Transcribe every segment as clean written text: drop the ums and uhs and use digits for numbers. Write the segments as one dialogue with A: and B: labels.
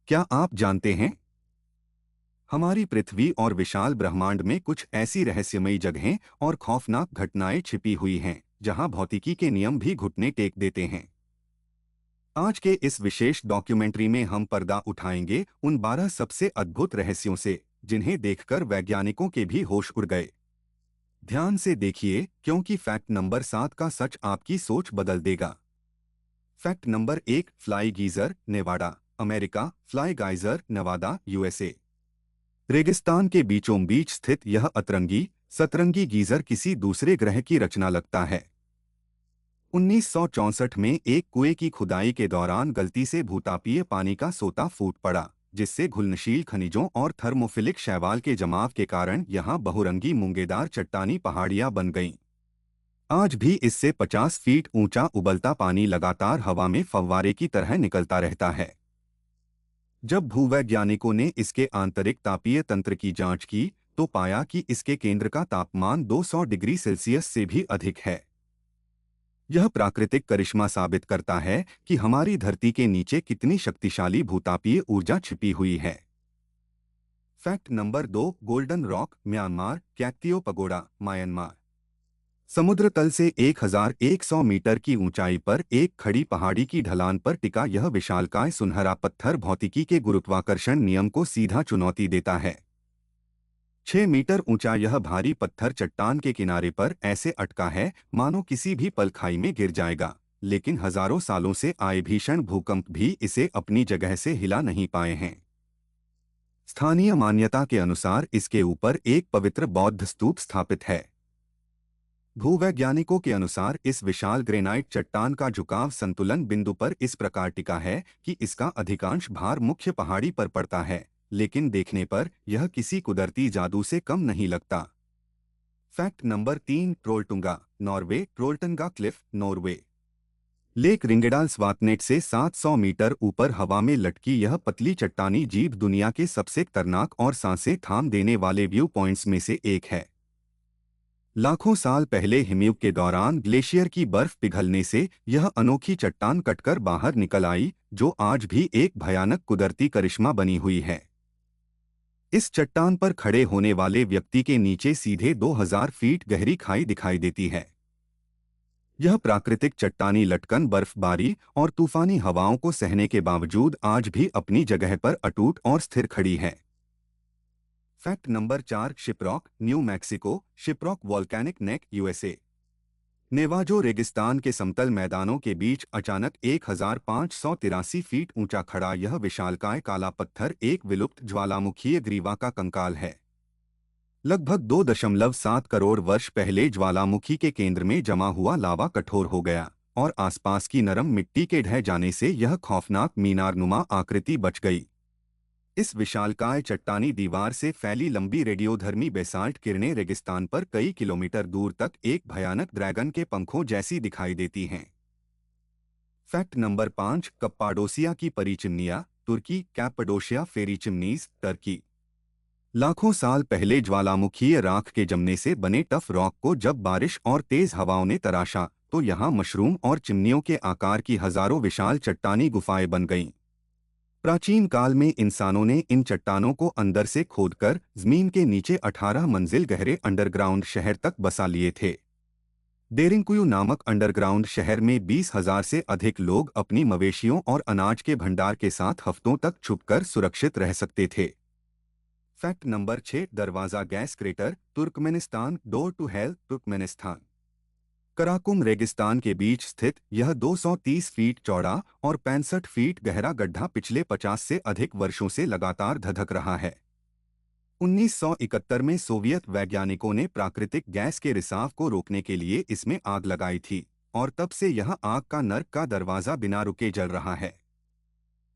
A: क्या आप जानते हैं हमारी पृथ्वी और विशाल ब्रह्मांड में कुछ ऐसी रहस्यमयी जगहें और खौफनाक घटनाएं छिपी हुई हैं जहां भौतिकी के नियम भी घुटने टेक देते हैं। आज के इस विशेष डॉक्यूमेंट्री में हम पर्दा उठाएंगे उन 12 सबसे अद्भुत रहस्यों से जिन्हें देखकर वैज्ञानिकों के भी होश उड़ गए। ध्यान से देखिए क्योंकि फैक्ट नंबर 7 का सच आपकी सोच बदल देगा। Fact number 1, fly geyser, Nevada, America. Fly geyser, Nevada, USA. रेगिस्तान के बीचों बीच स्थित यह अतरंगी सतरंगी गीजर किसी दूसरे ग्रह की रचना लगता है। 1964 में एक कुएं की खुदाई के दौरान गलती से भूतापीय पानी का सोता फूट पड़ा, जिससे घुलनशील खनिजों और थर्मोफिलिक शैवाल के जमाव के कारण यहां बहुरंगी मूंगेदार चट्टानी पहाड़ियां बन गईं। आज भी इससे 50 फीट ऊंचा उबलता पानी लगातार हवा में फव्वारे की तरह निकलता रहता है। जब भूवैज्ञानिकों ने इसके आंतरिक तापीय तंत्र की जांच की तो पाया कि इसके केंद्र का तापमान 200 डिग्री सेल्सियस से भी अधिक है। यह प्राकृतिक करिश्मा साबित करता है कि हमारी धरती के नीचे कितनी शक्तिशाली भूतापीय ऊर्जा छिपी हुई है। Fact number 2, Golden Rock, Myanmar. Kyaiktiyo pagoda, Myanmar. समुद्र तल से 1100 मीटर की ऊंचाई पर एक खड़ी पहाड़ी की ढलान पर टिका यह विशालकाय सुनहरा पत्थर भौतिकी के गुरुत्वाकर्षण नियम को सीधा चुनौती देता है। 6 मीटर ऊंचा यह भारी पत्थर चट्टान के किनारे पर ऐसे अटका है मानो किसी भी पल खाई में गिर जाएगा, लेकिन हजारों सालों से आए भीषण भूकंप भी इसे अपनी जगह से हिला नहीं पाए हैं। स्थानीय मान्यता के अनुसार इसके ऊपर एक पवित्र बौद्ध स्तूप स्थापित है। भूवैज्ञानिकों के अनुसार इस विशाल ग्रेनाइट चट्टान का झुकाव संतुलन बिंदु पर इस प्रकार टिका है कि इसका अधिकांश भार मुख्य पहाड़ी पर पड़ता है, लेकिन देखने पर यह किसी कुदरती जादू से कम नहीं लगता। Fact number 3, Trolltunga, Norway. Trolltunga cliff, Norway. Lake Ringedalsvatnet से 700 मीटर ऊपर हवा में लटकी यह पतली चट्टानी जीभ दुनिया के सबसे खतरनाक और सांसें थाम देने वाले व्यू पॉइंट्स में से एक है। लाखों साल पहले हिमयुग के दौरान ग्लेशियर की बर्फ पिघलने से यह अनोखी चट्टान कटकर बाहर निकल आई, जो आज भी एक भयानक कुदरती करिश्मा बनी हुई है। इस चट्टान पर खड़े होने वाले व्यक्ति के नीचे सीधे 2000 फीट गहरी खाई दिखाई देती है। यह प्राकृतिक चट्टानी लटकन बर्फबारी और तूफानी हवाओं को सहने के बावजूद आज भी अपनी जगह पर अटूट और स्थिर खड़ी है। Fact number 4, Shiprock, New Mexico. Shiprock volcanic neck, USA. Navajo रेगिस्तान के समतल मैदानों के बीच अचानक 1583 फीट ऊंचा खड़ा यह विशालकाय काला पत्थर एक विलुप्त ज्वालामुखीय ग्रीवा का कंकाल है। लगभग 2.7 करोड़ वर्ष पहले ज्वालामुखी के केंद्र में जमा हुआ लावा कठोर हो गया और आसपास की नरम मिट्टी के ढह जाने से यह खौफनाक मीनारनुमा आकृति बच गई। इस विशालकाय चट्टानी दीवार से फैली लंबी रेडियोधर्मी बेसाल्ट किरणें रेगिस्तान पर कई किलोमीटर दूर तक एक भयानक ड्रैगन के पंखों जैसी दिखाई देती हैं। फैक्ट नंबर 5, कप्पाडोसिया की परी चिमनियां, तुर्की। कैप्पाडोशिया फेरी चिमनीज, टर्की। लाखों साल पहले ज्वालामुखीय राख के जमने से बने टफ रॉक को जब बारिश और तेज हवाओं ने तराशा तो यहाँ मशरूम और चिमनियों के आकार की हजारों विशाल चट्टानी गुफाएं बन गईं। प्राचीन काल में इंसानों ने इन चट्टानों को अंदर से खोदकर जमीन के नीचे 18 मंजिल गहरे अंडरग्राउंड शहर तक बसा लिए थे। देरिंकुयू नामक अंडरग्राउंड शहर में 20,000 से अधिक लोग अपनी मवेशियों और अनाज के भंडार के साथ हफ्तों तक छुपकर सुरक्षित रह सकते थे। Fact number 6, Darvaza gas crater, Turkmenistan. Door to hell, Turkmenistan. Karakum रेगिस्तान के बीच स्थित यह 230 फीट चौड़ा और 65 फीट गहरा गड्ढा पिछले 50 से अधिक वर्षों से लगातार धधक रहा है। 1971 में सोवियत वैज्ञानिकों ने प्राकृतिक गैस के रिसाव को रोकने के लिए इसमें आग लगाई थी और तब से यह आग का नर्क का दरवाजा बिना रुके जल रहा है।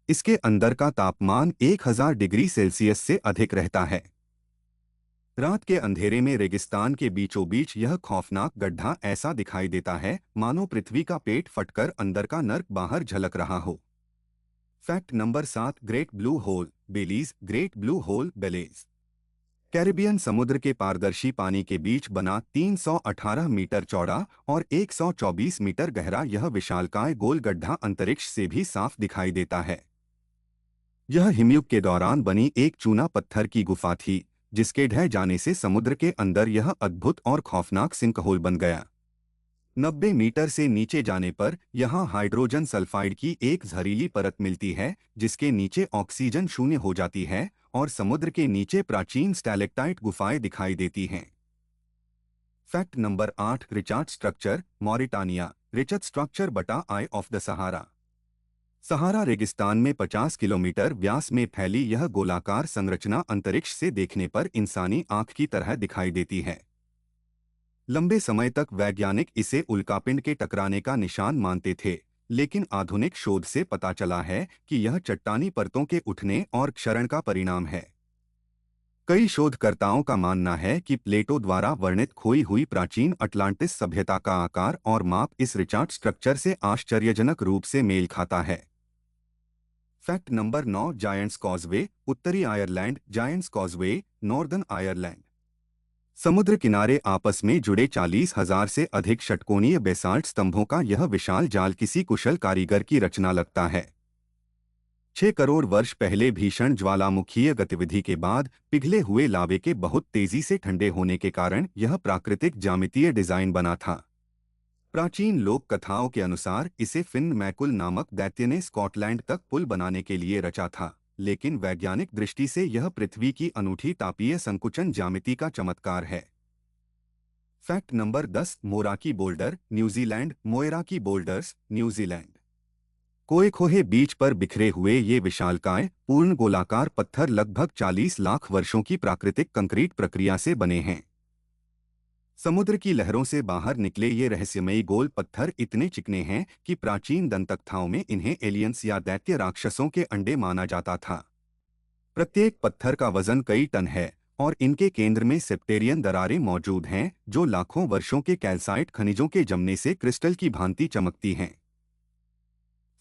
A: इसके अंदर का तापमान 1000 डिग्री सेल्सियस से अधिक रहता है। रात के अंधेरे में रेगिस्तान के बीचों बीच यह खौफनाक गड्ढा ऐसा दिखाई देता है मानो पृथ्वी का पेट फटकर अंदर का नर्क बाहर झलक रहा हो। Fact number 7, Great Blue Hole, Belize. Great Blue Hole, Belize. Caribbean समुद्र के पारदर्शी पानी के बीच बना 318 मीटर चौड़ा और 124 मीटर गहरा यह विशालकाय गोल गड्ढा अंतरिक्ष से भी साफ दिखाई देता है। यह हिमयुग के दौरान बनी एक चूना पत्थर की गुफा थी, जिसके ढह जाने से समुद्र के अंदर यह अद्भुत और खौफनाक सिंकहोल बन गया। 90 मीटर से नीचे जाने पर यहां हाइड्रोजन सल्फाइड की एक जहरीली परत मिलती है, जिसके नीचे ऑक्सीजन शून्य हो जाती है और समुद्र के नीचे प्राचीन स्टैलेक्टाइट गुफाएं दिखाई देती हैं। Fact number 8, Richard structure, Mauritania. Richard structure बटा आई ऑफ द सहारा। सहारा रेगिस्तान में 50 किलोमीटर व्यास में फैली यह गोलाकार संरचना अंतरिक्ष से देखने पर इंसानी आंख की तरह दिखाई देती है। लंबे समय तक वैज्ञानिक इसे उल्कापिंड के टकराने का निशान मानते थे, लेकिन आधुनिक शोध से पता चला है कि यह चट्टानी परतों के उठने और क्षरण का परिणाम है। कई शोधकर्ताओं का मानना है कि प्लेटो द्वारा वर्णित खोई हुई प्राचीन अटलांटिस सभ्यता का आकार और माप इस रिचार्ड स्ट्रक्चर से आश्चर्यजनक रूप से मेल खाता है। फैक्ट नंबर 9, जायंट्स कॉजवे, उत्तरी Ireland. Giants causeway, northern Ireland. समुद्र किनारे आपस में जुड़े 40,000 से अधिक षटकोणीय बेसाल्ट स्तंभों का यह विशाल जाल किसी कुशल कारीगर की रचना लगता है। 6 करोड़ वर्ष पहले भीषण ज्वालामुखीय गतिविधि के बाद पिघले हुए लावे के बहुत तेजी से ठंडे होने के कारण यह प्राकृतिक ज्यामितीय डिजाइन बना था। प्राचीन लोक कथाओं के अनुसार इसे फिन मैकुल नामक दैत्य ने स्कॉटलैंड तक पुल बनाने के लिए रचा था, लेकिन वैज्ञानिक दृष्टि से यह पृथ्वी की अनूठी तापीय संकुचन ज्यामिति का चमत्कार है। Fact number 10, Moeraki boulder, New Zealand. Moeraki boulders, New Zealand. Koekohe beach पर बिखरे हुए ये विशालकाय पूर्ण गोलाकार पत्थर लगभग 40 लाख वर्षों की प्राकृतिक कंक्रीट प्रक्रिया से बने हैं। समुद्र की लहरों से बाहर निकले ये रहस्यमयी गोल पत्थर इतने चिकने हैं कि प्राचीन दंतकथाओं में इन्हें एलियंस या दैत्य राक्षसों के अंडे माना जाता था। प्रत्येक पत्थर का वजन कई टन है और इनके केंद्र में सेप्टेरियन दरारें मौजूद हैं, जो लाखों वर्षों के कैल्साइट खनिजों के जमने से क्रिस्टल की भांति चमकती हैं।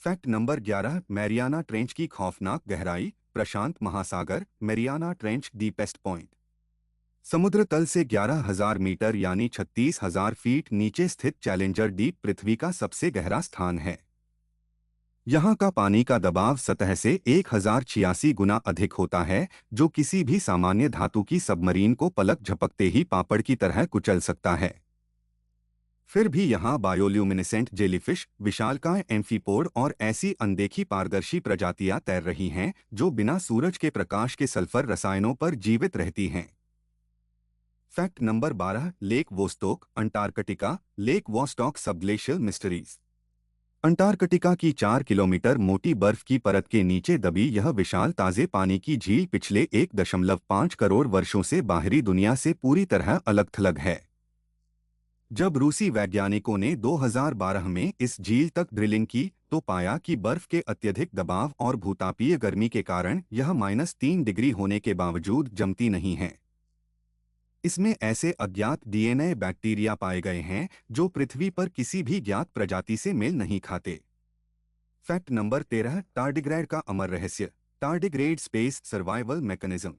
A: फैक्ट नंबर 11, मैरियाना ट्रेंच की खौफनाक गहराई। प्रशांत महासागर, मैरियाना ट्रेंच डीपेस्ट पॉइंट। समुद्र तल से 11,000 मीटर यानी 36,000 फीट नीचे स्थित चैलेंजर डीप पृथ्वी का सबसे गहरा स्थान है। यहाँ का पानी का दबाव सतह से 1086 गुना अधिक होता है, जो किसी भी सामान्य धातु की सबमरीन को पलक झपकते ही पापड़ की तरह कुचल सकता है। फिर भी यहाँ बायोल्यूमिनेसेंट जेलीफिश, विशालकाय एम्फीपोड और ऐसी अनदेखी पारदर्शी प्रजातियां तैर रही हैं जो बिना सूरज के प्रकाश के सल्फर रसायनों पर जीवित रहती हैं। Fact number 12, lake Vostok, Antarctica. Lake Vostok subglacial mysteries. Antarctica की 4 किलोमीटर मोटी बर्फ की परत के नीचे दबी यह विशाल ताजे पानी की झील पिछले 1.5 करोड़ वर्षों से बाहरी दुनिया से पूरी तरह अलग-थलग है। जब रूसी वैज्ञानिकों ने 2012 में इस झील तक ड्रिलिंग की तो पाया कि बर्फ के अत्यधिक दबाव और भूतापीय गर्मी के कारण यह -3 डिग्री होने के बावजूद जमती नहीं है। इसमें ऐसे अज्ञात डीएनए बैक्टीरिया पाए गए हैं जो पृथ्वी पर किसी भी ज्ञात प्रजाति से मेल नहीं खाते। फैक्ट नंबर 13, टार्डिग्रेड का अमर रहस्य। Tardigrade space survival mechanism.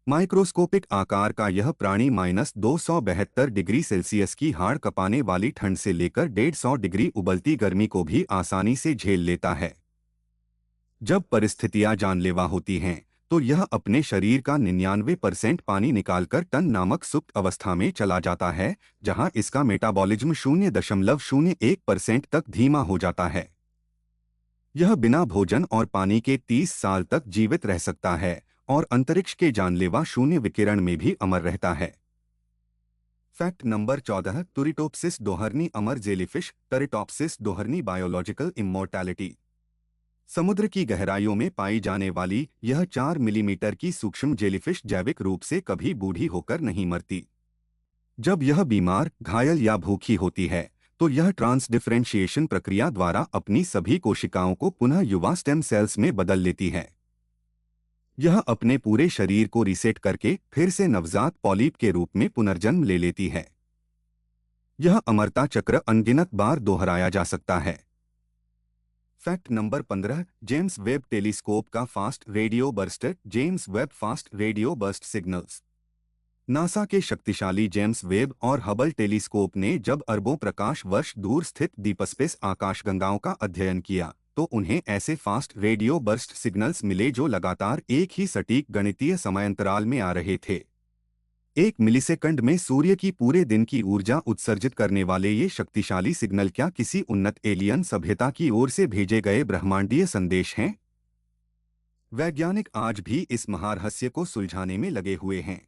A: Microscopic आकार का यह प्राणी -272 डिग्री सेल्सियस की हाड़ कपाने वाली ठंड से लेकर 150 डिग्री उबलती गर्मी को भी आसानी से झेल लेता है। जब परिस्थितियां जानलेवा होती हैं तो यह अपने शरीर का 99% पानी निकालकर टन नामक सुप्त अवस्था में चला जाता है, जहां इसका मेटाबॉलिज्म 0.01% तक धीमा हो जाता है। यह बिना भोजन और पानी के 30 साल तक जीवित रह सकता है और अंतरिक्ष के जानलेवा शून्य विकिरण में भी अमर रहता है। फैक्ट नंबर 14, तुरिटोप्सिस डोहर्नी अमर jellyfish. Turritopsis dohrnii biological immortality. समुद्र की गहराइयों में पाई जाने वाली यह 4 मिलीमीटर की सूक्ष्म जेलीफिश जैविक रूप से कभी बूढ़ी होकर नहीं मरती। जब यह बीमार, घायल या भूखी होती है तो यह ट्रांसडिफरेंशिएशन प्रक्रिया द्वारा अपनी सभी कोशिकाओं को पुनः युवा स्टेम सेल्स में बदल लेती है। यह अपने पूरे शरीर को रीसेट करके फिर से नवजात पॉलीप के रूप में पुनर्जन्म ले लेती है। यह अमरता चक्र अनगिनत बार दोहराया जा सकता है। Fact number 15, James Webb telescope का fast radio burst. James Webb fast radio burst signals. NASA के शक्तिशाली जेम्स वेब और हबल टेलीस्कोप ने जब अरबों प्रकाश वर्ष दूर स्थित दीपस्पेस आकाशगंगाओं का अध्ययन किया तो उन्हें ऐसे फास्ट रेडियो बर्स्ट सिग्नल्स मिले जो लगातार एक ही सटीक गणितीय समयांतराल में आ रहे थे। 1 मिलीसेकंड में सूर्य की पूरे दिन की ऊर्जा उत्सर्जित करने वाले ये शक्तिशाली सिग्नल क्या किसी उन्नत एलियन सभ्यता की ओर से भेजे गए ब्रह्मांडीय संदेश हैं? वैज्ञानिक आज भी इस महारहस्य को सुलझाने में लगे हुए हैं।